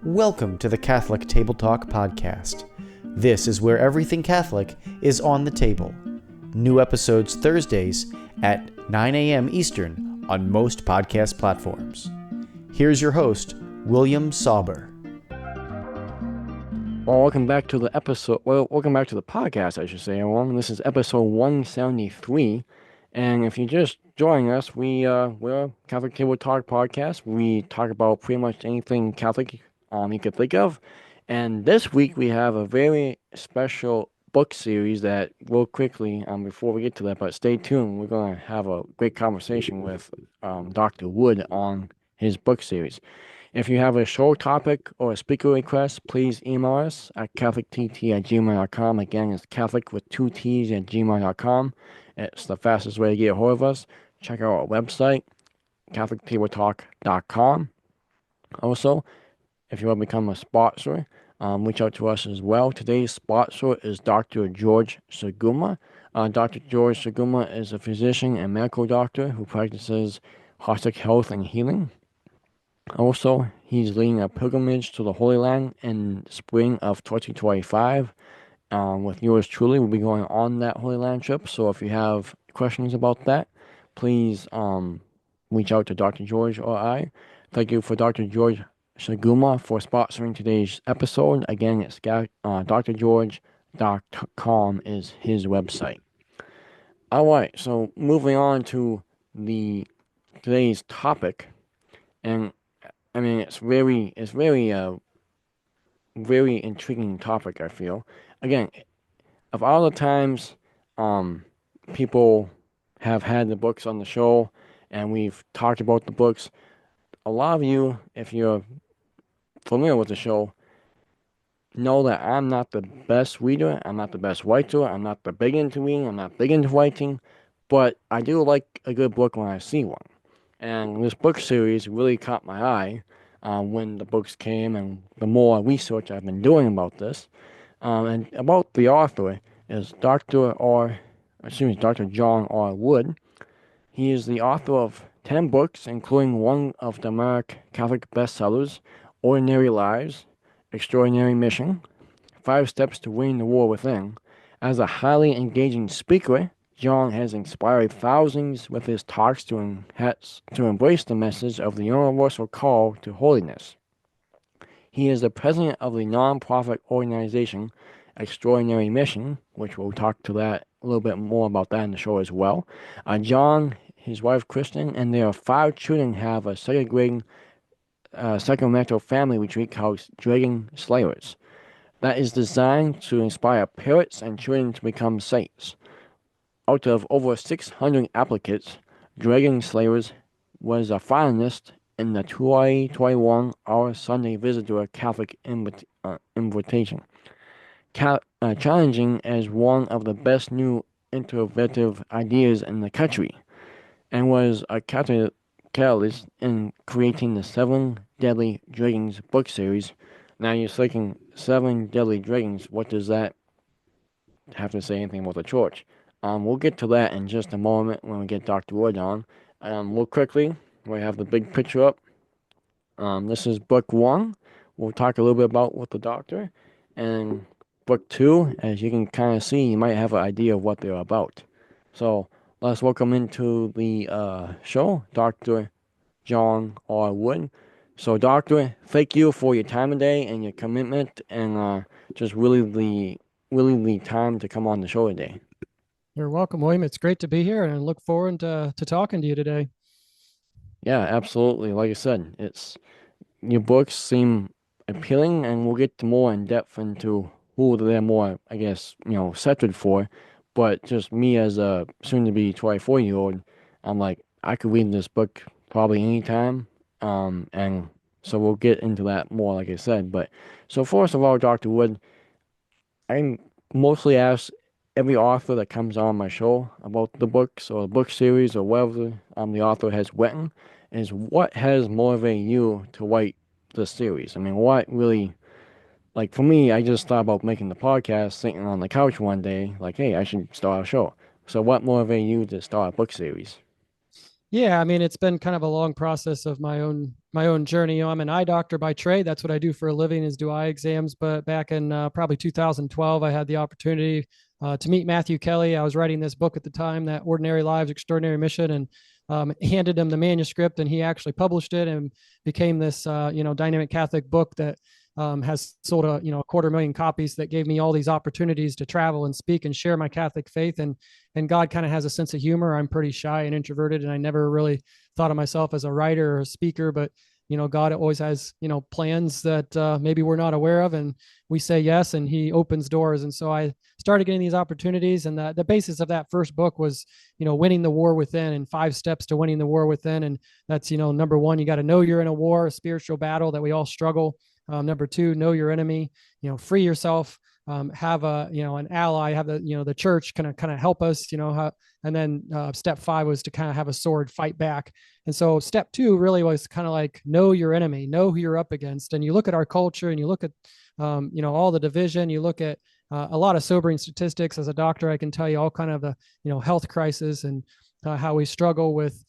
Welcome to the Catholic Table Talk podcast. This is where everything Catholic is on the table. New episodes Thursdays at 9 a.m. Eastern on most podcast platforms. Here's your host, William Sauber. Well, welcome back to the podcast, I should say, everyone. This is episode 173, and if you're just joining us, we're a Catholic Table Talk podcast. We talk about pretty much anything Catholic you could think of, and this week we have a very special book series that real quickly, before we get to that, but stay tuned, we're going to have a great conversation with Dr. Wood on his book series. If you have a show topic or a speaker request, please email us at catholictt@gmail.com. Again, it's Catholic with 2 T's at gmail.com. It's the fastest way to get a hold of us. Check out our website, catholictabletalk.com. Also, if you want to become a sponsor, reach out to us as well. Today's sponsor is Dr. George Saguma. Dr. George Saguma is a physician and medical doctor who practices holistic health and healing. Also, he's leading a pilgrimage to the Holy Land in spring of 2025. With yours truly, we'll be going on that Holy Land trip. So if you have questions about that, please reach out to Dr. George or I. Thank you for Dr. George Saguma for sponsoring today's episode. Again, it's drgeorge.com is his website. All right, so moving on to today's topic, and I mean it's very very intriguing topic. I feel again, of all the times people have had the books on the show, and we've talked about the books. A lot of you, if you're familiar with the show, know that I'm not the best reader, I'm not the best writer, I'm not the big into reading, I'm not big into writing, but I do like a good book when I see one. And this book series really caught my eye when the books came, and the more research I've been doing about this. And about the author is Dr. John R. Wood. He is the author of 10 books, including one of the American Catholic bestsellers, Ordinary Lives, Extraordinary Mission, 5 Steps to Winning the War Within. As a highly engaging speaker, John has inspired thousands with his talks to embrace the message of the universal call to holiness. He is the president of the non-profit organization Extraordinary Mission, which we'll talk to that a little bit more about that in the show as well. John, his wife Kristen, and their 5 children have a sacramental family retreat called Dragon Slayers that is designed to inspire parents and children to become saints. Out of over 600 applicants, Dragon Slayers was a finalist in the 2021 Our Sunday Visitor Catholic Invitation, challenging as one of the best new innovative ideas in the country, and was a catalyst in creating the 7 Deadly Dragons book series. Now you're thinking, 7 Deadly Dragons, what does that have to say anything about the church? We'll get to that in just a moment when we get Dr. Wood on. Real quickly, we have the big picture up. This is book 1. We'll talk a little bit about with the doctor. And book 2, as you can kind of see, you might have an idea of what they're about. So let's welcome into the show, Dr. John R. Wood. So, Doctor, thank you for your time today and your commitment, and just really the time to come on the show today. You're welcome, William. It's great to be here, and I look forward to talking to you today. Yeah, absolutely. Like I said, your books seem appealing, and we'll get more in depth into who they're more, I guess, centered for. But just me as a soon-to-be 24-year-old, I'm like, I could read this book probably anytime, and so we'll get into that more, like I said. But so first of all, Dr. Wood, I mostly ask every author that comes on my show about the books or the book series or whatever the author has written, is what has motivated you to write this series? I mean, what really, like for me, I just thought about making the podcast sitting on the couch one day, like, hey, I should start a show. So what motivated you to start a book series? Yeah, I mean, it's been kind of a long process of my own my own journey. I'm an eye doctor by trade. That's what I do for a living, is do eye exams. But back in probably 2012, I had the opportunity to meet Matthew Kelly. I was writing this book at the time, that Ordinary Lives, Extraordinary Mission, and handed him the manuscript, and he actually published it and became this dynamic Catholic book that has sold a 250,000 copies, that gave me all these opportunities to travel and speak and share my Catholic faith. And God kind of has a sense of humor. I'm pretty shy and introverted, and I never really thought of myself as a writer or a speaker, but God always has plans that maybe we're not aware of, and we say yes, and He opens doors. And so I started getting these opportunities, and the basis of that first book was winning the war within, and 5 steps to winning the war within. And that's number 1, you got to know you're in a war, a spiritual battle that we all struggle. Number 2, know your enemy, free yourself, have an ally, have the church kind of help us, and then step 5 was to kind of have a sword, fight back. And so step 2 really was kind of like, know your enemy, know who you're up against. And you look at our culture, and you look at all the division, you look at a lot of sobering statistics. As a doctor, I can tell you all kind of the health crisis, and how we struggle with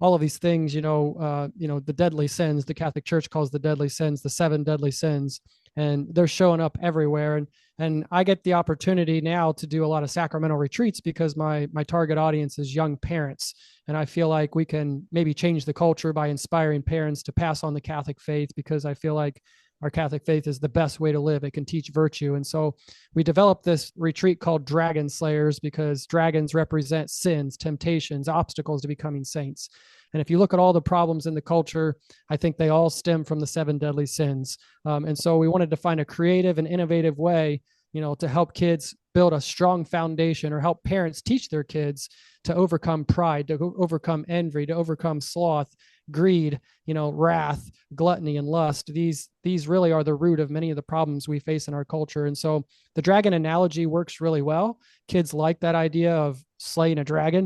all of these things, the deadly sins, the Catholic Church calls the deadly sins, the 7 deadly sins, and they're showing up everywhere. And I get the opportunity now to do a lot of sacramental retreats, because my target audience is young parents. And I feel like we can maybe change the culture by inspiring parents to pass on the Catholic faith, because I feel like our Catholic faith is the best way to live. It can teach virtue. And so we developed this retreat called Dragon Slayers, because dragons represent sins, temptations, obstacles to becoming saints. And if you look at all the problems in the culture, I think they all stem from the 7 deadly sins. And so we wanted to find a creative and innovative way, to help kids build a strong foundation, or help parents teach their kids to overcome pride, to overcome envy, to overcome sloth, greed, wrath, gluttony, and lust. These really are the root of many of the problems we face in our culture. And so the dragon analogy works really well. Kids like that idea of slaying a dragon.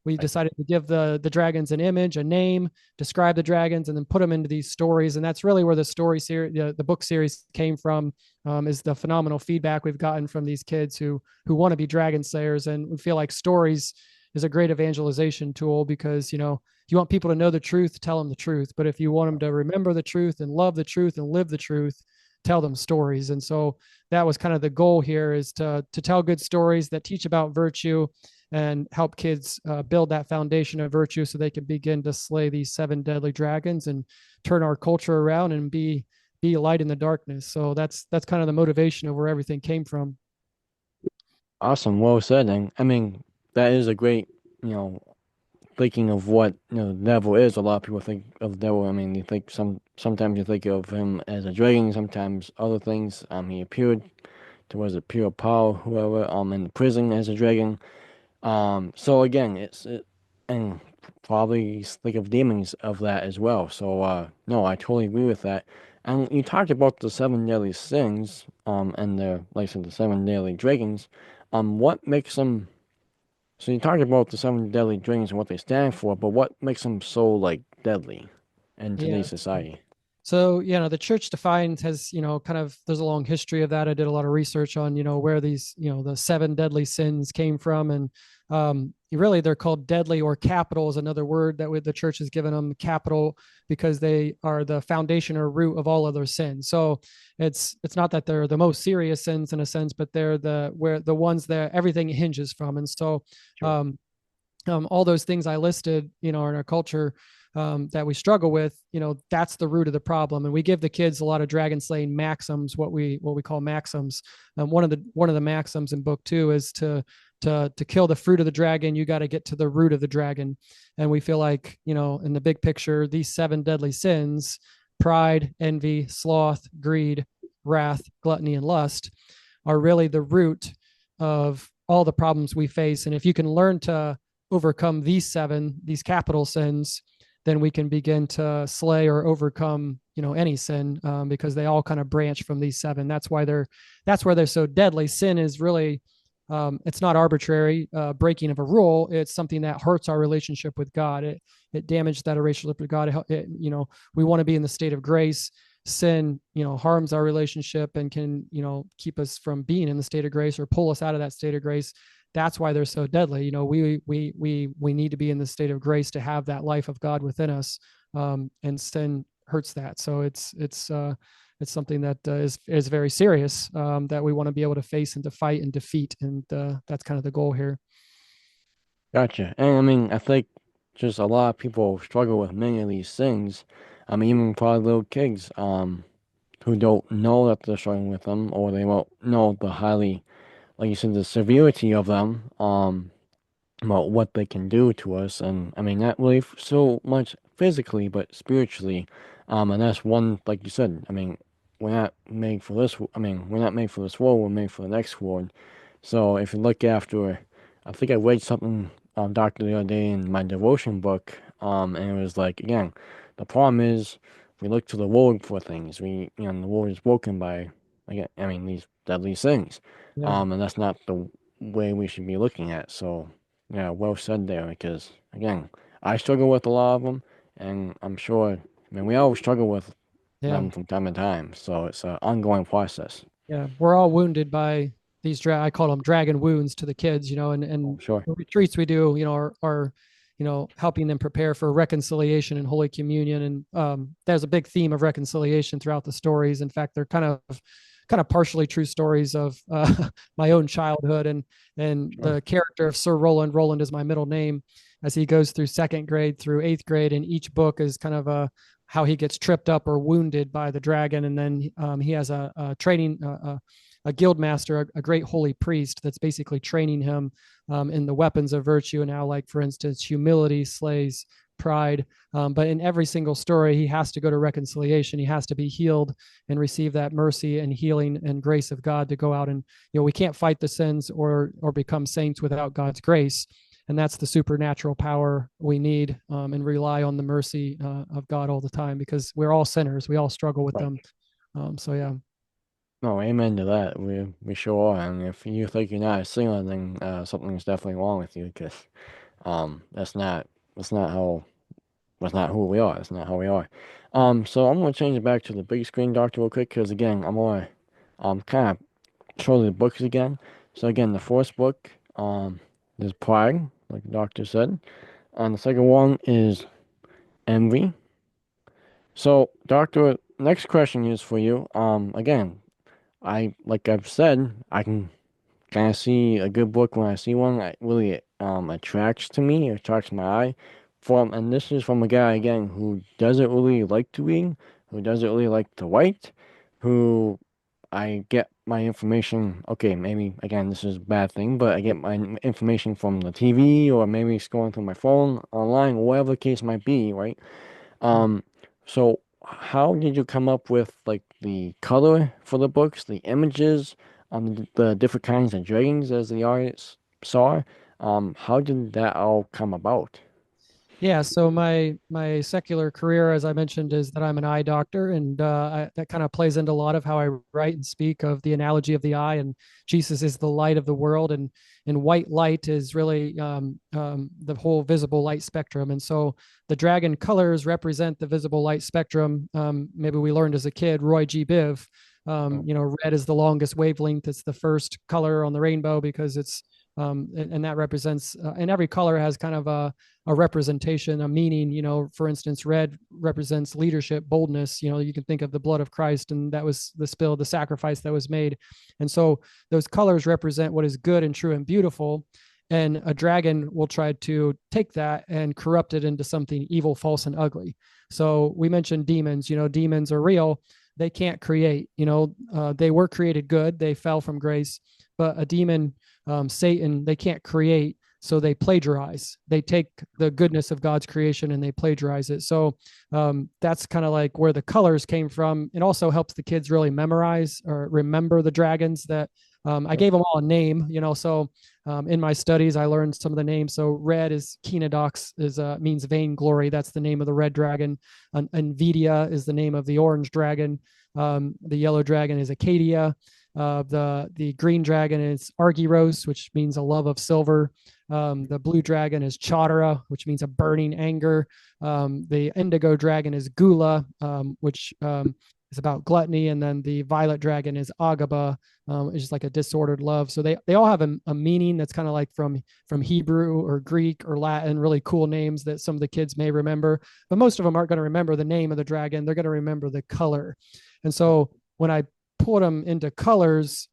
We decided to give the dragons an image, a name, describe the dragons, and then put them into these stories. And that's really where the story series, the book series came from, is the phenomenal feedback we've gotten from these kids who want to be dragon slayers. And we feel like stories is a great evangelization tool, because, if you want people to know the truth, tell them the truth. But if you want them to remember the truth and love the truth and live the truth, tell them stories. And so that was kind of the goal here, is to tell good stories that teach about virtue and help kids build that foundation of virtue, so they can begin to slay these 7 deadly dragons and turn our culture around and be a light in the darkness. So that's kind of the motivation of where everything came from. Awesome. Well said. And I mean, that is a great, thinking of what the devil is. A lot of people think of the devil. I mean, you think sometimes you think of him as a dragon, sometimes other things. He appeared to Pure Paul, whoever, in the prison as a dragon. So again, and probably think of demons of that as well. So no, I totally agree with that. And you talked about the 7 deadly sins, and the the 7 deadly dragons. What makes them? So you talked about the 7 deadly dragons and what they stand for, but what makes them so deadly in today's society? So, the church defines has, there's a long history of that. I did a lot of research on, where these, the 7 deadly sins came from. And really, they're called deadly, or capital is another word that the church has given them, capital, because they are the foundation or root of all other sins. So it's not that they're the most serious sins in a sense, but they're the ones that everything hinges from. And so sure. All those things I listed, in our culture, that we struggle with, that's the root of the problem. And we give the kids a lot of dragon slaying maxims, what we call maxims. One of the maxims in book 2 is to kill the fruit of the dragon, you got to get to the root of the dragon. And we feel like, in the big picture, these 7 deadly sins, pride, envy, sloth, greed, wrath, gluttony, and lust, are really the root of all the problems we face. And if you can learn to overcome these capital sins, then we can begin to slay or overcome, any sin, because they all kind of branch from these 7. That's why they're so deadly. Sin is really, it's not arbitrary breaking of a rule. It's something that hurts our relationship with God. It damaged that relationship with God. We want to be in the state of grace. Sin, harms our relationship and can, keep us from being in the state of grace or pull us out of that state of grace. That's why they're so deadly. We need to be in the state of grace to have that life of God within us. and sin hurts that. So it's something that is very serious, that we want to be able to face and to fight and defeat, and that's kind of the goal here. Gotcha. And I mean, I think just a lot of people struggle with many of these things. I mean, even probably little kids, who don't know that they're struggling with them, or they won't know the highly, like you said, the severity of them, about what they can do to us. And I mean, not really so much physically, but spiritually. And that's one, like you said, I mean, we're not made for this, I mean, we're not made for this world, we're made for the next world. So if you look after, I think I read something, doctor, the other day in my devotion book, and it was like, again, the problem is we look to the world for things. The world is broken by, again, I mean, these deadly things. Yeah. And that's not the way we should be looking at. So, yeah, well said there, because, again, I struggle with a lot of them, and I'm sure, I mean, we all struggle with Yeah. them from time to time. So it's an ongoing process. Yeah, we're all wounded by these I call them dragon wounds to the kids, and Oh, and sure. the retreats we do, are helping them prepare for reconciliation and Holy Communion, and there's a big theme of reconciliation throughout the stories. In fact, they're kind of partially true stories of my own childhood, and Sure. the character of Sir Roland. Roland is my middle name, as he goes through second grade through eighth grade, and each book is kind of how he gets tripped up or wounded by the dragon, and then he has a training a guild master, a great holy priest that's basically training him in the weapons of virtue, and how, like, for instance, humility slays pride. But in every single story, he has to go to reconciliation. He has to be healed and receive that mercy and healing and grace of God to go out, and we can't fight the sins or become saints without God's grace. And that's the supernatural power we need, and rely on the mercy of God all the time, because we're all sinners. We all struggle with Right. them. So yeah. No, amen to that. We sure are. And if you think you're not a singer, then something's definitely wrong with you, because that's not how that's not who we are. That's not how we are. So I'm gonna change it back to the big screen, Doctor, real quick, because again, I'm gonna kind of show the books again. So again, the first book is Pride, like the doctor said. And the second one is Envy. So, Doctor, next question is for you. Again, like I've said, I can kind of see a good book when I see one that really attracts to me, attracts my eye. And this is from a guy again who doesn't really like to read, who doesn't really like to write, who I get my information. Okay, maybe again this is a bad thing, but I get my information from the TV, or maybe scrolling through my phone, online, whatever the case might be, right? Um, so how did you come up with like the color for the books, the images, the different kinds of dragons as the audience saw? How did that all come about? Yeah, so my secular career, as I mentioned, is that I'm an eye doctor, and that kind of plays into a lot of how I write and speak of the analogy of the eye. And Jesus is the light of the world, and white light is really the whole visible light spectrum. And so the dragon colors represent the visible light spectrum. Maybe we learned as a kid, Roy G. Biv. Red is the longest wavelength. It's the first color on the rainbow because it's and that represents, and every color has kind of a representation, a meaning. For instance, red represents leadership, boldness. You can think of the blood of Christ, and that was the spill, the sacrifice that was made. And so those colors represent what is good and true and beautiful. And a dragon will try to take that and corrupt it into something evil, false, and ugly. So we mentioned demons. Demons are real. They can't create. They were created good. They fell from grace. But a demon, Satan, they can't create, so they plagiarize. They take the goodness of God's creation and they plagiarize it. So that's kind of like where the colors came from. It also helps the kids really memorize or remember the dragons that I gave them all a name. So in my studies, I learned some of the names. So red is Kenodox, means vainglory. That's the name of the red dragon. Nvidia is the name of the orange dragon. The yellow dragon is Acadia. The green dragon is Argyros, which means a love of silver. The blue dragon is Chaudhara, which means a burning anger. The indigo dragon is Gula, which is about gluttony, and then the violet dragon is Agaba, it's just like a disordered love. So they all have a meaning that's kind of like from Hebrew or Greek or Latin, really cool names that some of the kids may remember, but most of them aren't going to remember the name of the dragon. They're going to remember the color. And so when I put them into colors,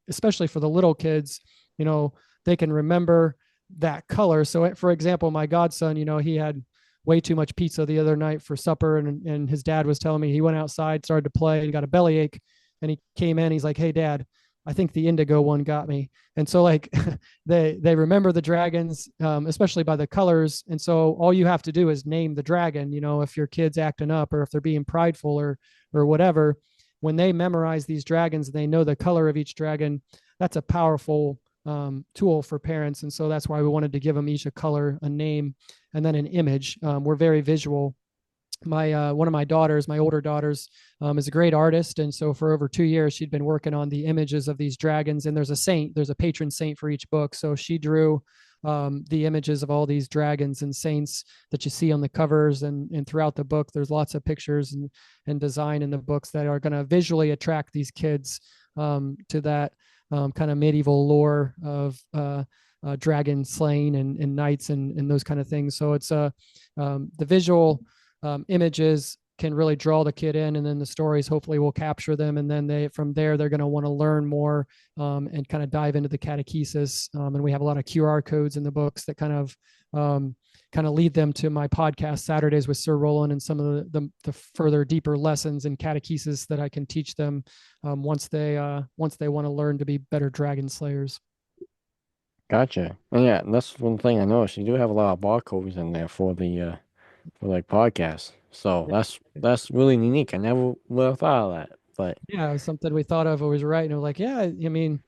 especially for the little kids, they can remember that color. So for example, my godson, he had way too much pizza the other night for supper. And his dad was telling me he went outside, started to play, and got a bellyache. And he came in, he's like, "Hey, Dad, I think the indigo one got me." And so like they remember the dragons, especially by the colors. And so all you have to do is name the dragon. If your kid's acting up or if they're being prideful or whatever, when they memorize these dragons and they know the color of each dragon, that's a powerful tool for parents. And so that's why we wanted to give them each a color, a name, and then an image. We're very visual. One of my daughters, my older daughters, is a great artist, and so for over 2 years she'd been working on the images of these dragons. And there's a patron saint for each book. So she drew the images of all these dragons and saints that you see on the covers and throughout the book. There's lots of pictures and design in the books that are going to visually attract these kids to that kind of medieval lore of dragon slaying and knights and those kind of things. So it's the visual images can really draw the kid in, and then the stories hopefully will capture them. And then from there, they're going to want to learn more and kind of dive into the catechesis. And we have a lot of QR codes in the books that kind of lead them to my podcast Saturdays with Sir Roland and some of the further deeper lessons in catechesis that I can teach them once they want to learn to be better dragon slayers. Gotcha. And yeah, that's one thing I noticed. You do have a lot of barcodes in there for the for like podcasts. So that's really unique. I never would have thought of that. But yeah, it was something we thought of. It was right. And we're like, yeah, I mean,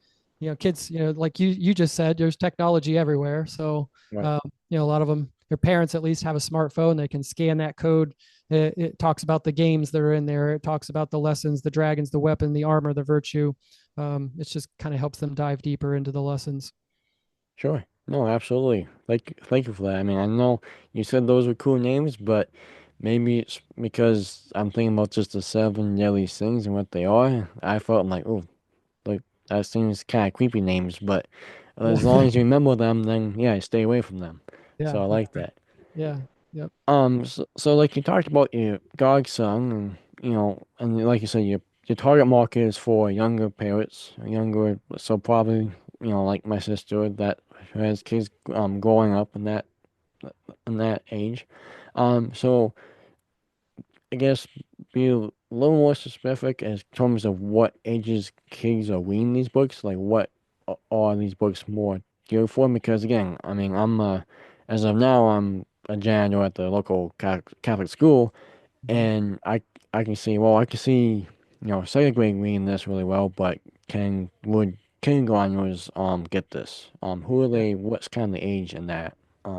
kids, like you just said, there's technology everywhere. So, right. a lot of them, their parents at least have a smartphone. They can scan that code. It talks about the games that are in there. It talks about the lessons, the dragons, the weapon, the armor, the virtue. It just kind of helps them dive deeper into the lessons. Sure. No, absolutely. Thank you for that. I mean, I know you said those were cool names, but maybe it's because I'm thinking about just the seven deadly sins and what they are. I felt like, oh, like that seems kind of creepy names, but as long as you remember them, then yeah, stay away from them. Yeah. So I like that. Yeah. Yep. So like you talked about your godson, and and like you said, your target market is for younger parents, younger, so probably like my sister that has kids growing up in that age. So I guess be a little more specific in terms of what ages kids are reading these books. Like, what are these books more geared for? Because again, I mean, as of now, I'm a janitor at the local Catholic school, and I can see, well, I can see, second grade reading this really well, but would kindergartners get this? Who are they? What's kind of the age in that?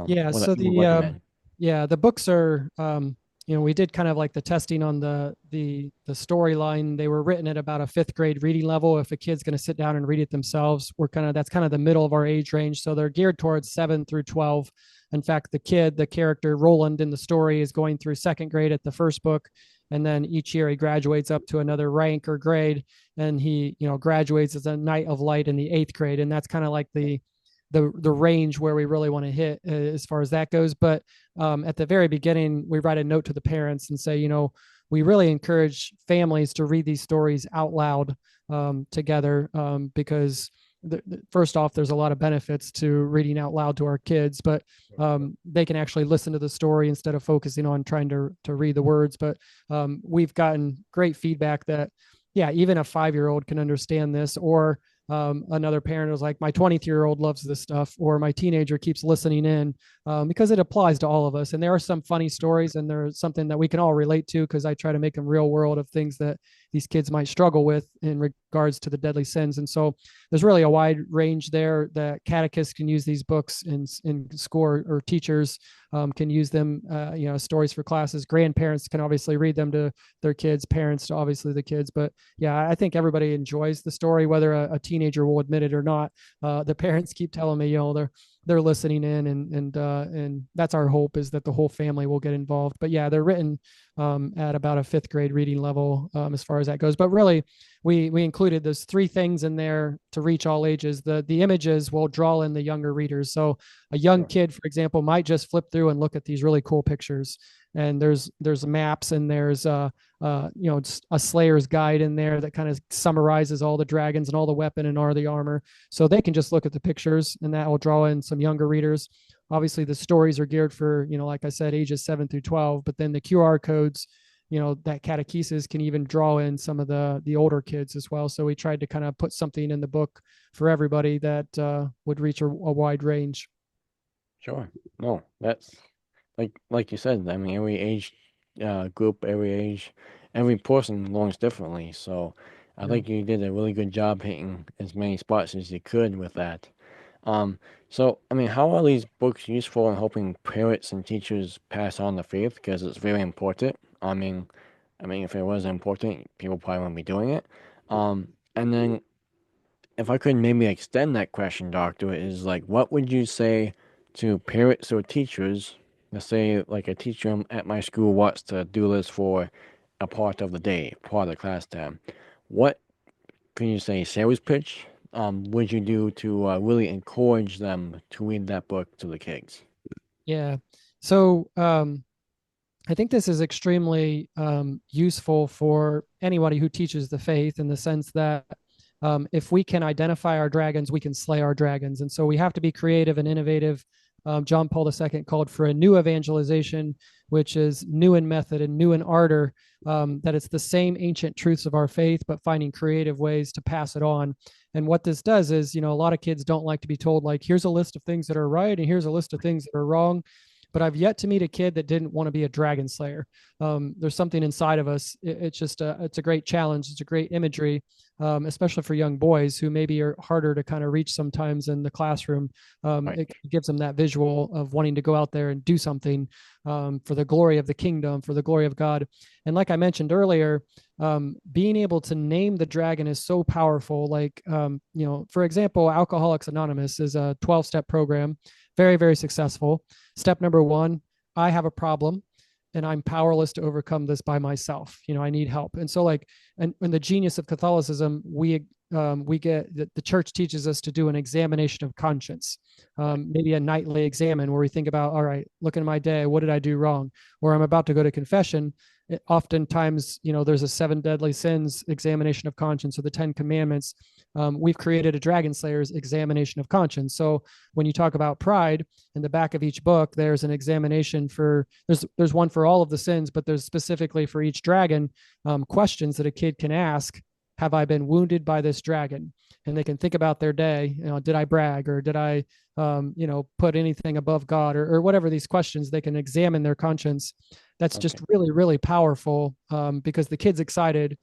Yeah. What So you would recommend? the books are, we did kind of like the testing on the storyline. They were written at about a fifth grade reading level. If a kid's going to sit down and read it themselves, that's kind of the middle of our age range. So they're geared towards 7 through 12. In fact, the character Roland in the story is going through second grade at the first book. And then each year he graduates up to another rank or grade. And he, graduates as a Knight of Light in the eighth grade. And that's kind of like the range where we really want to hit as far as that goes. But at the very beginning, we write a note to the parents and say, we really encourage families to read these stories out loud together because first off, there's a lot of benefits to reading out loud to our kids, but they can actually listen to the story instead of focusing on trying to read the words. But we've gotten great feedback that, yeah, even a 5-year-old can understand this, or another parent was like, my 23-year-old loves this stuff, or my teenager keeps listening in because it applies to all of us. And there are some funny stories, and there's something that we can all relate to because I try to make them real world of things that these kids might struggle with in regards to the deadly sins. And so there's really a wide range there that catechists can use these books in school, or teachers can use them, stories for classes. Grandparents can obviously read them to their kids, parents to obviously the kids. But yeah, I think everybody enjoys the story, whether a teenager will admit it or not. The parents keep telling me, they're listening in, and that's our hope, is that the whole family will get involved. But yeah, they're written at about a fifth grade reading level as far as that goes. But really, we included those three things in there to reach all ages. The images will draw in the younger readers. So a young kid, for example, might just flip through and look at these really cool pictures. And there's maps, and there's a Slayer's guide in there that kind of summarizes all the dragons and all the weapon and all the armor. So they can just look at the pictures, and that will draw in some younger readers. Obviously, the stories are geared for, like I said, ages 7 through 12, but then the QR codes, that catechesis can even draw in some of the older kids as well. So we tried to kind of put something in the book for everybody that would reach a wide range. Sure. No, that's like you said. I mean, every age group, every age, every person learns differently. So I think you did a really good job hitting as many spots as you could with that. So I mean, how are these books useful in helping parents and teachers pass on the faith? Because it's very important. I mean, if it wasn't important, people probably wouldn't be doing it. And then if I could maybe extend that question, Doctor, is like, what would you say to parents or teachers? Let's say, like, a teacher at my school wants to do this for a part of the day, part of the class time. What can you say, sales pitch, would you do to really encourage them to read that book to the kids? Yeah. So I think this is extremely useful for anybody who teaches the faith, in the sense that if we can identify our dragons, we can slay our dragons. And so we have to be creative and innovative. John Paul II called for a new evangelization, which is new in method and new in ardor, that it's the same ancient truths of our faith, but finding creative ways to pass it on. And what this does is, a lot of kids don't like to be told, like, here's a list of things that are right and here's a list of things that are wrong. But I've yet to meet a kid that didn't want to be a dragon slayer. There's something inside of us. It's just it's a great challenge. It's a great imagery, especially for young boys who maybe are harder to kind of reach sometimes in the classroom. It gives them that visual of wanting to go out there and do something for the glory of the kingdom, for the glory of God. And like I mentioned earlier, being able to name the dragon is so powerful. Like, for example, Alcoholics Anonymous is a 12-step program, very, very successful. Step number one, I have a problem and I'm powerless to overcome this by myself. I need help. And so, like, and the genius of Catholicism, we get the church teaches us to do an examination of conscience, maybe a nightly examine where we think about, all right, look at my day, what did I do wrong? Or I'm about to go to confession. Oftentimes, there's a 7 deadly sins examination of conscience, or the 10 commandments. We've created a dragon slayer's examination of conscience. So when you talk about pride, in the back of each book, there's an examination for, there's one for all of the sins, but there's specifically for each dragon, questions that a kid can ask. Have I been wounded by this dragon? And they can think about their day. Did I brag, or did I, put anything above God, or whatever these questions? They can examine their conscience. That's just really, really powerful, because the kid's excited,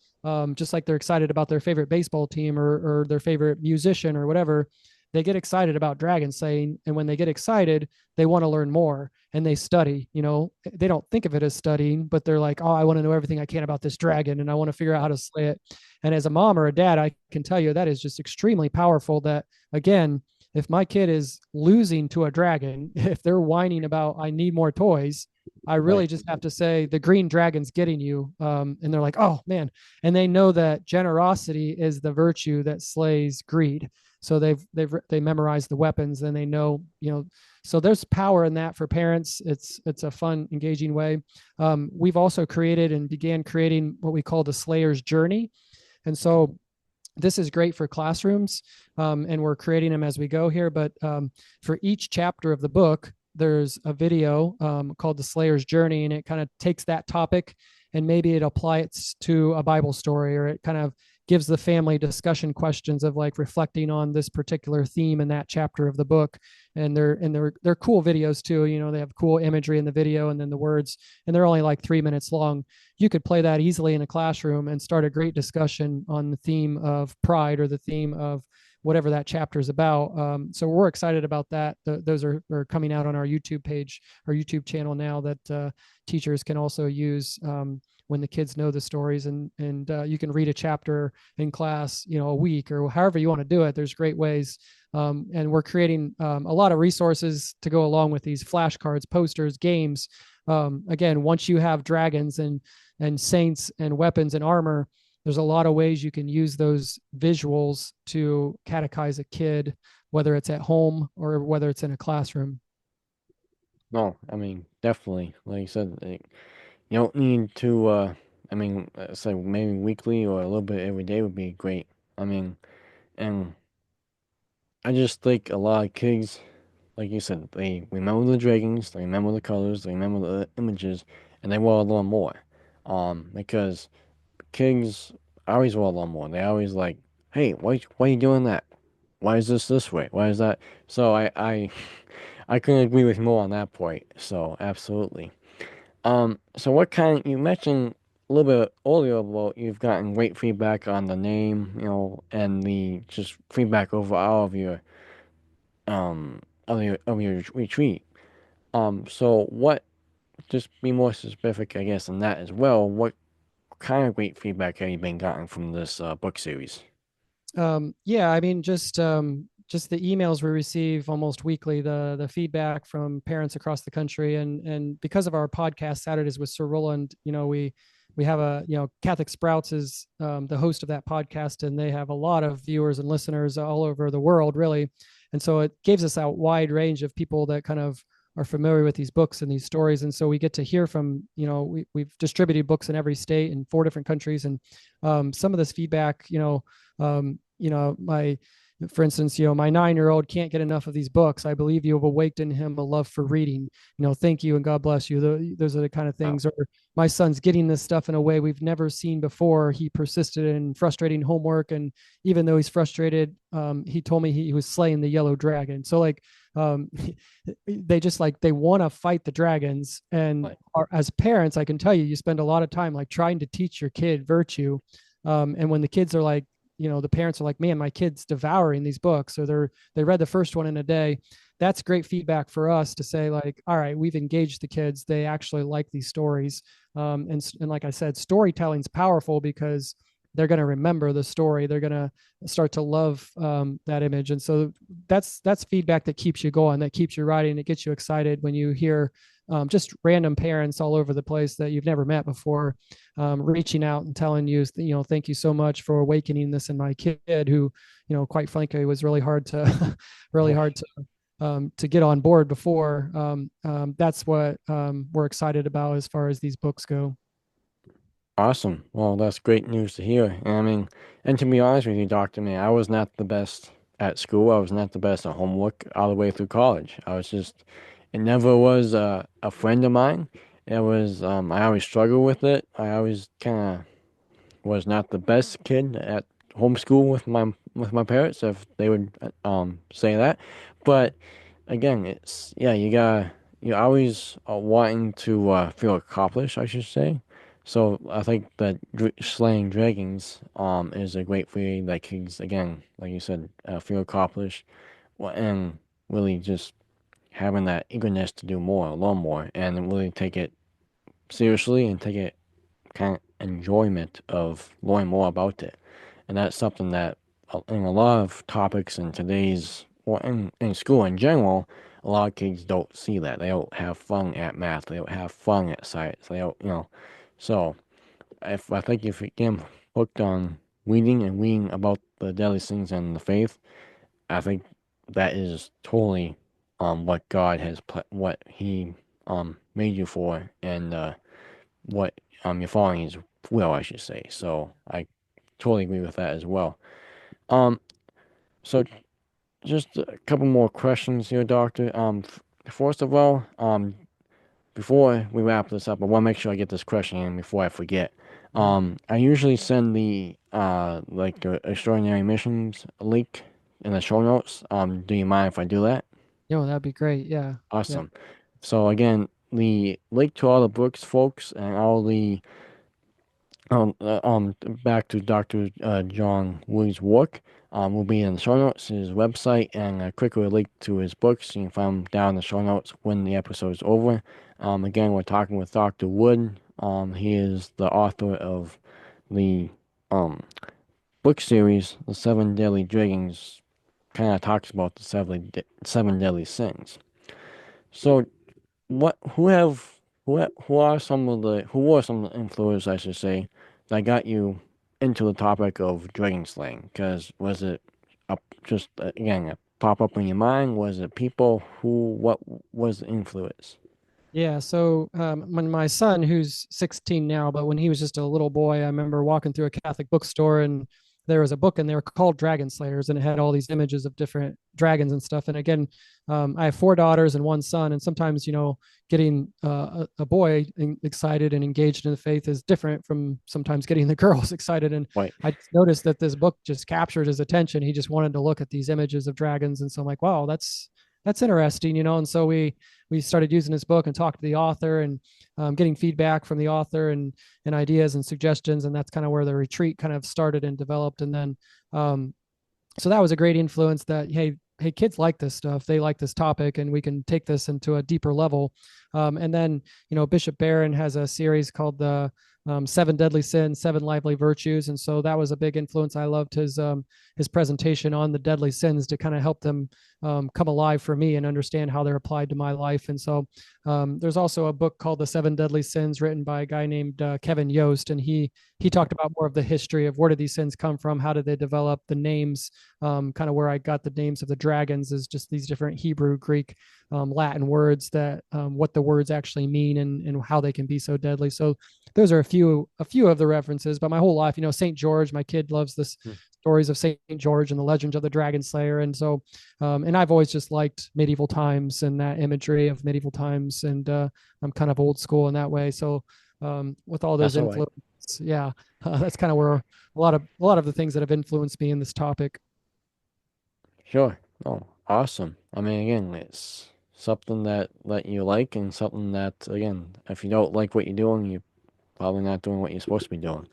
just like they're excited about their favorite baseball team or their favorite musician or whatever. They get excited about dragon slaying, and when they get excited, they want to learn more and they study. They don't think of it as studying, but they're like, oh, I want to know everything I can about this dragon, and I want to figure out how to slay it. And as a mom or a dad, I can tell you that is just extremely powerful. That, again, if my kid is losing to a dragon, if they're whining about, I need more toys, I really just have to say, the green dragon's getting you. And they're like, oh man. And they know that generosity is the virtue that slays greed. So they memorize the weapons, and they know, so there's power in that for parents. It's a fun, engaging way. We've also created and began creating what we call the Slayer's Journey. And so this is great for classrooms, and we're creating them as we go here. But for each chapter of the book, there's a video called the Slayer's Journey, and it kind of takes that topic and maybe it applies to a Bible story, or it kind of gives the family discussion questions of, like, reflecting on this particular theme in that chapter of the book. And they're cool videos too. They have cool imagery in the video, and then the words, and they're only like 3 minutes long. You could play that easily in a classroom and start a great discussion on the theme of pride, or the theme of whatever that chapter is about. So we're excited about that. Those are coming out on our YouTube page, our YouTube channel now, that teachers can also use when the kids know the stories, and you can read a chapter in class, a week or however you want to do it. There's great ways. And we're creating a lot of resources to go along with these flashcards, posters, games. Again, once you have dragons and saints and weapons and armor, there's a lot of ways you can use those visuals to catechize a kid, whether it's at home or whether it's in a classroom. No, I mean, definitely. Like you said, you don't need to, say maybe weekly or a little bit every day would be great. I mean, and I just think a lot of kids, like you said, they remember the dragons, they remember the colors, they remember the images, and they want to learn more. Because kids always want to learn more. They always like, hey, why are you doing that? Why is this way? Why is that? So I couldn't agree with you more on that point. So absolutely. So what kind? You mentioned a little bit earlier about you've gotten great feedback on the name, and the just feedback overall of your retreat. So what? Just be more specific, I guess, in that as well. What kind of great feedback have you been gotten from this book series? Yeah, I mean, just the emails we receive almost weekly, the feedback from parents across the country, and because of our podcast Saturdays with Sir Roland, we have Catholic Sprouts is the host of that podcast, and they have a lot of viewers and listeners all over the world, really, and so it gives us a wide range of people that kind of are familiar with these books and these stories, and so we get to hear from we've distributed books in every state in 4 different countries, and some of this feedback, my for instance, my 9-year-old can't get enough of these books. I believe you have awakened in him a love for reading. Thank you and God bless you. Those are the kind of things. Or my son's getting this stuff in a way we've never seen before. He persisted in frustrating homework, and even though he's frustrated, he told me he was slaying the yellow dragon. So they want to fight the dragons, and as parents, I can tell you spend a lot of time trying to teach your kid virtue, and when the kids are the parents are like, man, my kid's devouring these books, or they read the first one in a day. That's great feedback for us to say all right, we've engaged the kids. They actually like these stories. And like I said, storytelling's powerful because they're going to remember the story. They're going to start to love that image. And so that's feedback that keeps you going, that keeps you writing. It gets you excited when you hear just random parents all over the place that you've never met before, reaching out and telling you, thank you so much for awakening this in my kid, who, quite frankly, was really hard to, really hard to get on board before. That's what we're excited about as far as these books go. Awesome. Well, that's great news to hear. And to be honest with you, Doctor, man, I was not the best at school. I was not the best at homework all the way through college. It never was a friend of mine. It was, I always struggled with it. I always kind of was not the best kid at homeschool with my parents, if they would say that. But again, it's yeah, you're always wanting to feel accomplished, I should say. So I think that slaying dragons is a great way that kids, again, like you said, feel accomplished, and really just having that eagerness to do more, learn more, and really take it seriously and take it kind of enjoyment of learning more about it. And that's something that in a lot of topics in today's, or in school in general, a lot of kids don't see that. They don't have fun at math. They don't have fun at science. They don't. So I think if you get hooked on reading about the deadly things and the faith, I think that is totally what God has what He made you for, and what you're following His will, I should say. So I totally agree with that as well. Um, so just a couple more questions here, Doctor. First of all, before we wrap this up, I want to make sure I get this question in before I forget. I usually send the the extraordinary missions link in the show notes. Do you mind if I do that? That'd be great. Yeah. Awesome. So again, the link to all the books, folks, and all the back to Dr. John Woo's work will be in the show notes, his website, and a quick link to his books. You can find them down in the show notes when the episode is over. Again, we're talking with Dr. Wood. He is the author of the um, book series, The Seven Deadly Dragons. Kind of talks about the seven deadly sins. So, what? Who are some of the influencers, I should say, that got you into the topic of dragon slaying? Because was it just again a pop up in your mind? Was it people who? What was the influence? Yeah. So when my son, who's 16 now, but when he was just a little boy, I remember walking through a Catholic bookstore and there was a book and they were called Dragon Slayers and it had all these images of different dragons and stuff. And again, I have four daughters and one son. And sometimes, getting a boy excited and engaged in the faith is different from sometimes getting the girls excited. And Right. I just noticed that this book just captured his attention. He just wanted to look at these images of dragons. And so I'm like, wow, that's interesting, And so we started using this book and talked to the author and getting feedback from the author and ideas and suggestions. And that's kind of where the retreat kind of started and developed. And then, so that was a great influence that, hey, kids like this stuff. They like this topic and we can take this into a deeper level. And then, Bishop Barron has a series called the Seven Deadly Sins, Seven Lively Virtues. And so that was a big influence. I loved his presentation on the deadly sins to kind of help them come alive for me and understand how they're applied to my life. And so there's also a book called The Seven Deadly Sins written by a guy named Kevin Yost. And he talked about more of the history of where did these sins come from? How did they develop? The names, kind of where I got the names of the dragons is just these different Hebrew, Greek, Latin words that what the words actually mean and how they can be so deadly. So those are a few of the references. But my whole life, Saint George, my kid loves this stories of Saint George and the legends of the Dragon Slayer, and so and I've always just liked medieval times and that imagery of medieval times, and I'm kind of old school in that way. So with all those That's all right. influences, yeah, that's kind of where a lot of the things that have influenced me in this topic. Sure. Oh, awesome. I mean, again, it's something that you like and something that, again, if you don't like what you're doing, you're probably not doing what you're supposed to be doing.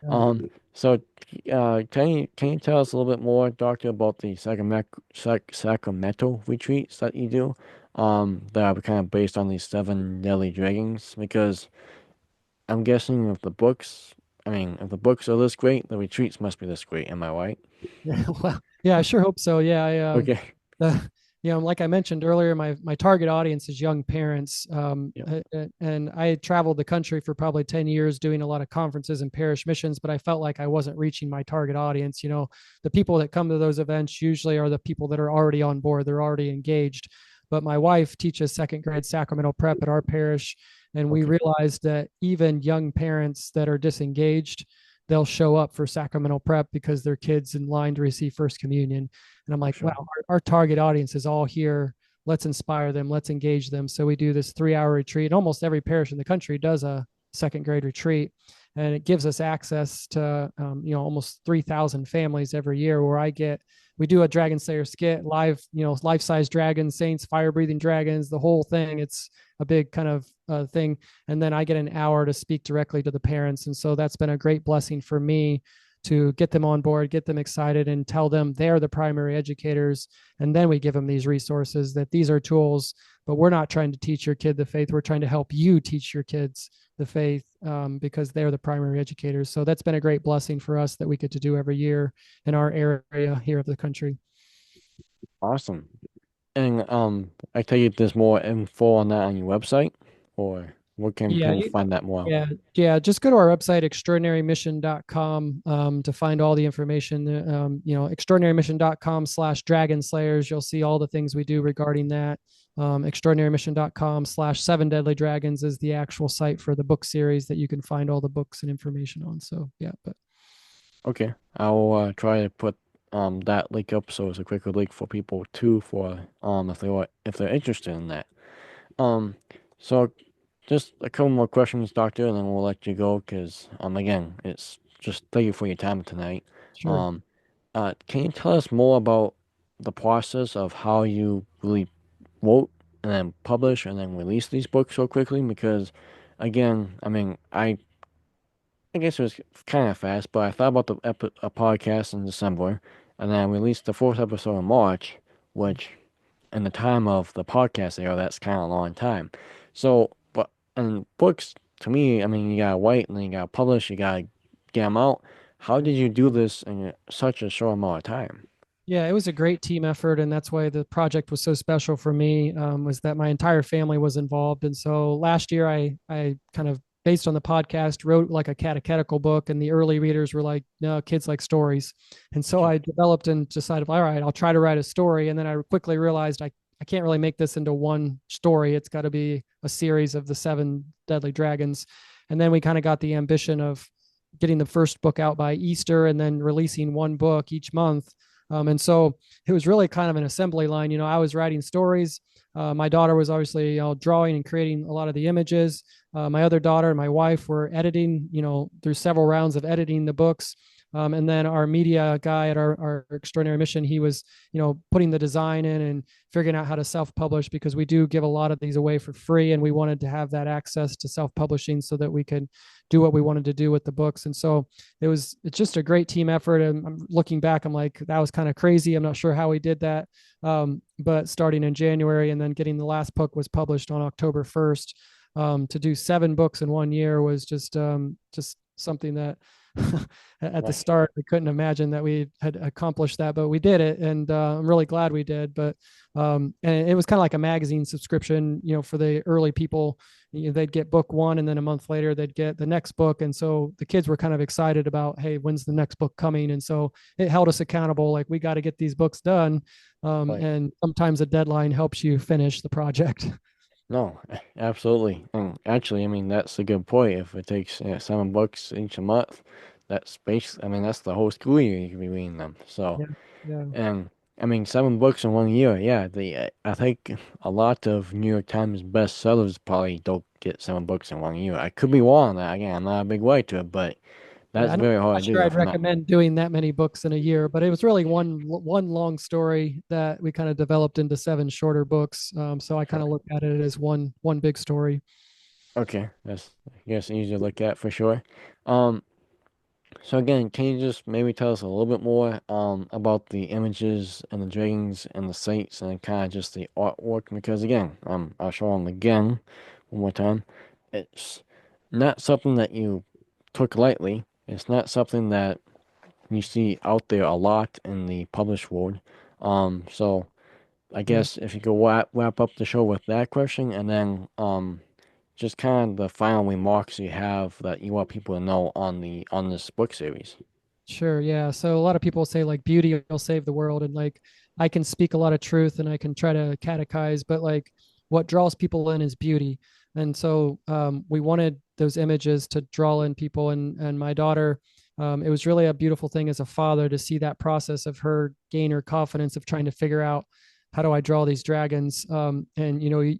Yeah. So, can you tell us a little bit more, Doctor, about the Sacramento retreats that you do, that are kind of based on these seven deadly dragons? Because I'm guessing if the books are this great, the retreats must be this great. Am I right? Yeah, well, yeah, I sure hope so. Yeah, Okay. the, like I mentioned earlier, my target audience is young parents, Yep. and I had traveled the country for probably 10 years doing a lot of conferences and parish missions, but I felt like I wasn't reaching my target audience. The people that come to those events usually are the people that are already on board, they're already engaged. But my wife teaches second grade sacramental prep at our parish, and we Okay. realized that even young parents that are disengaged, they'll show up for sacramental prep because their kids in line to receive first communion. And I'm like, wow, Sure. our target audience is all here. Let's inspire them. Let's engage them. So we do this 3 hour retreat. Almost every parish in the country does a second grade retreat. And it gives us access to, almost 3,000 families every year where we do a Dragon Slayer skit, live, life-size dragons, saints, fire-breathing dragons, the whole thing. It's a big kind of thing. And then I get an hour to speak directly to the parents. And so that's been a great blessing for me to get them on board, get them excited, and tell them they're the primary educators. And then we give them these resources that these are tools, but we're not trying to teach your kid the faith. We're trying to help you teach your kids the faith, because they're the primary educators. So that's been a great blessing for us that we get to do every year in our area here of the country. Awesome. And I take it there's more info on that on your website, or where can Yeah, people find that more? yeah. Just go to our website, extraordinarymission.com, to find all the information. Extraordinarymission.com/dragon slayers. You'll see all the things we do regarding that. Extraordinarymission.com/seven deadly dragons is the actual site for the book series that you can find all the books and information on. So yeah, but Okay, I'll try to put that link up so it's a quicker link for people too, for if they're interested in that. Um, so just a couple more questions, Doctor, and then we'll let you go because again, it's just thank you for your time tonight. sure. Um, can you tell us more about the process of how you really wrote and then publish and then release these books so quickly? Because again, I guess it was kind of fast, but I thought about a podcast in December, and then I released the fourth episode in March, which, in the time of the podcast era, that's kind of a long time. So, and books to me, I mean, you gotta write and then you gotta publish, you gotta get them out. How did you do this in such a short amount of time? Yeah, it was a great team effort, and that's why the project was so special for me. Was that my entire family was involved, and so last year I kind of based on the podcast wrote like a catechetical book, and the early readers were like, "No, kids like stories," and so I developed and decided, all right, I'll try to write a story, and then I quickly realized I can't really make this into one story. It's got to be a series of the seven deadly dragons, and then we kind of got the ambition of getting the first book out by Easter, and then releasing one book each month. And so it was really kind of an assembly line. I was writing stories. My daughter was obviously, drawing and creating a lot of the images. My other daughter and my wife were editing, through several rounds of editing the books. And then our media guy at our extraordinary mission, he was, putting the design in and figuring out how to self-publish, because we do give a lot of these away for free, and we wanted to have that access to self-publishing so that we could do what we wanted to do with the books. And so it's just a great team effort. And I'm looking back, I'm like, that was kind of crazy. I'm not sure how we did that. But starting in January and then getting the last book was published on October 1st. To do 7 books in 1 year was just something that at the start we couldn't imagine that we had accomplished that, but we did it, and I'm really glad we did. But and it was kind of like a magazine subscription, for the early people. They'd get book 1, and then a month later they'd get the next book, and so the kids were kind of excited about, hey, when's the next book coming? And so it held us accountable, like we got to get these books done. Right. And sometimes a deadline helps you finish the project. No, absolutely. And actually, I mean, that's a good point. If it takes 7 books each a month, that's basically, I mean, that's the whole school year you could be reading them. So, Yeah, yeah. and I mean, 7 books in 1 year, yeah. I think a lot of New York Times bestsellers probably don't get 7 books in 1 year. I could be wrong on that. Again, I'm not a big writer, but Yeah, that's I'm very hard not to sure do I'd if I'm not. recommend doing that many books in a year, but it was really one long story that we kind of developed into 7 shorter books. So I kind of Sure. look at it as one big story. Okay, that's I guess easy to look at for sure. Um, So again, can you just maybe tell us a little bit more about the images and the dragons and the sights and kind of just the artwork? Because again, I'll show them again one more time. It's not something that you took lightly. It's not something that you see out there a lot in the published world. So I Yeah. guess if you could wrap up the show with that question, and then just kind of the final remarks you have that you want people to know on this book series. Sure. Yeah. So a lot of people say like beauty will save the world. And like I can speak a lot of truth and I can try to catechize, but like what draws people in is beauty. And so we wanted those images to draw in people. And my daughter, it was really a beautiful thing as a father to see that process of her gain her confidence of trying to figure out how do I draw these dragons. And,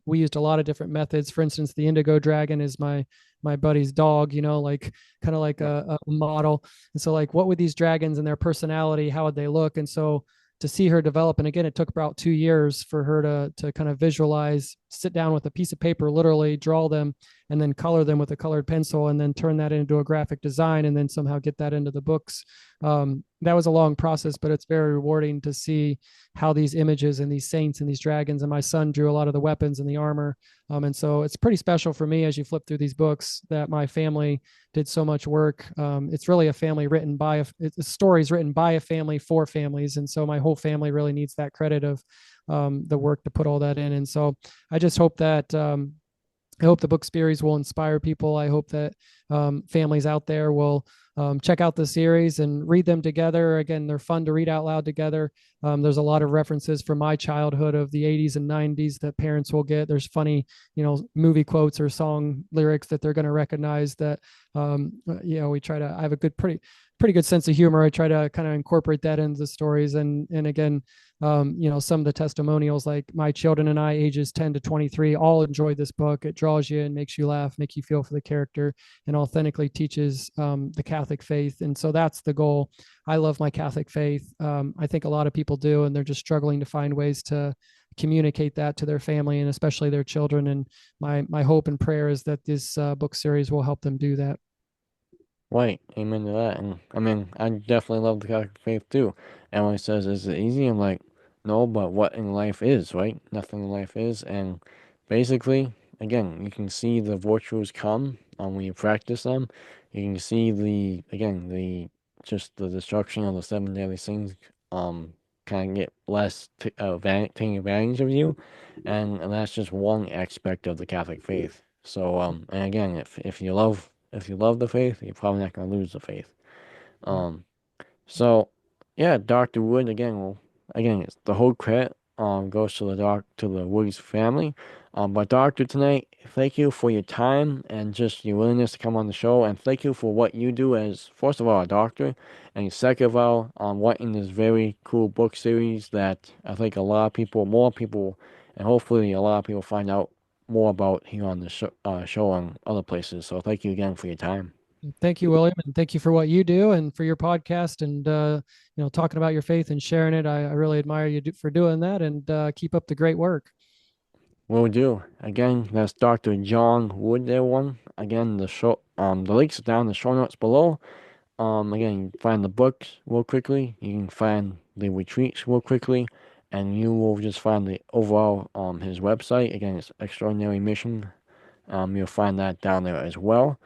we used a lot of different methods. For instance, the indigo dragon is my buddy's dog, like kind of like Right. a model. And so like what would these dragons and their personality, how would they look? And so to see her develop, and again, it took about 2 years for her to kind of visualize, sit down with a piece of paper, literally draw them, and then color them with a colored pencil, and then turn that into a graphic design, and then somehow get that into the books. That was a long process, but it's very rewarding to see how these images and these saints and these dragons, and my son drew a lot of the weapons and the armor. And so it's pretty special for me as you flip through these books that my family did so much work. It's really a family written by it's stories written by a family for families, and so my whole family really needs that credit of the work to put all that in. And so I just hope that I hope the book series will inspire people. I hope that families out there will check out the series and read them together. Again, they're fun to read out loud together. There's a lot of references from my childhood of the 80s and 90s that parents will get. There's funny, movie quotes or song lyrics that they're going to recognize that, we try to, I have a pretty good sense of humor. I try to kind of incorporate that into the stories. And again, some of the testimonials, like my children and I, ages 10 to 23, all enjoy this book. It draws you and makes you laugh, make you feel for the character, and authentically teaches the Catholic faith. And so that's the goal. I love my Catholic faith. I think a lot of people do, and they're just struggling to find ways to communicate that to their family and especially their children. And my hope and prayer is that this book series will help them do that. Right, amen to that. And I mean, I definitely love the Catholic faith too. And when he says, "Is it easy?" I'm like, "No, but what in life is, right? Nothing in life is." And basically, again, you can see the virtues come when you practice them. You can see just the destruction of the seven deadly sins kind of get less taking advantage of you, and that's just one aspect of the Catholic faith. So and again, if you love the faith, you're probably not going to lose the faith. So yeah, Dr. Wood again, it's the whole credit goes to the Woods family. But Doctor, tonight, thank you for your time and just your willingness to come on the show, and thank you for what you do as, first of all, a doctor, and second of all, writing this very cool book series that I think more people, and hopefully a lot of people find out more about here on the show and other places. So thank you again for your time. Thank you, William, and thank you for what you do and for your podcast and talking about your faith and sharing it. I really admire you for doing that, and keep up the great work. Will do. Again, that's Dr. John Wood, everyone. Again, the links are down in the show notes below. Again, you can find the books real quickly. You can find the retreats real quickly, and you will just find the overall his website. Again, it's Extraordinary Mission. You'll find that down there as well.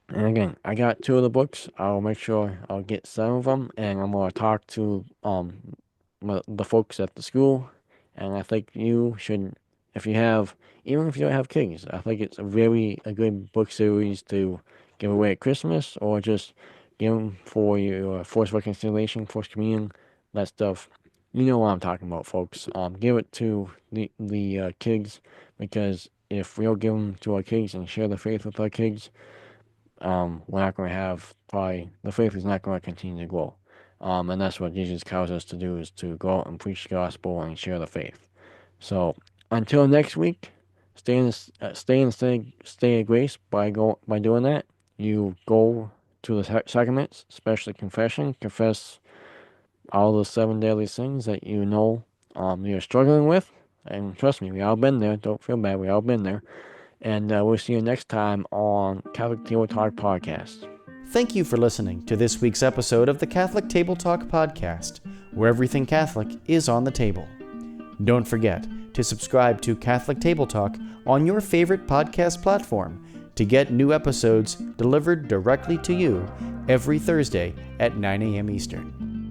And again, I got 2 of the books. I'll make sure I'll get some of them, and I'm gonna talk to the folks at the school. And I think you should, even if you don't have kids, I think it's a good book series to give away at Christmas, or just give them for your Forced Reconciliation, Forced Communion, that stuff. You know what I'm talking about, folks. Give it to the kids, because if we don't give them to our kids and share the faith with our kids, we're not going to have the faith is not going to continue to grow. And that's what Jesus calls us to do, is to go out and preach the gospel and share the faith. So until next week, stay in of grace by doing that. You go to the sacraments, especially confession, confess all the 7 deadly sins that you're struggling with. And trust me, we all been there. Don't feel bad. We all been there. And we'll see you next time on Catholic Table Talk Podcast. Thank you for listening to this week's episode of the Catholic Table Talk Podcast, where everything Catholic is on the table. Don't forget to subscribe to Catholic Table Talk on your favorite podcast platform to get new episodes delivered directly to you every Thursday at 9 a.m. Eastern.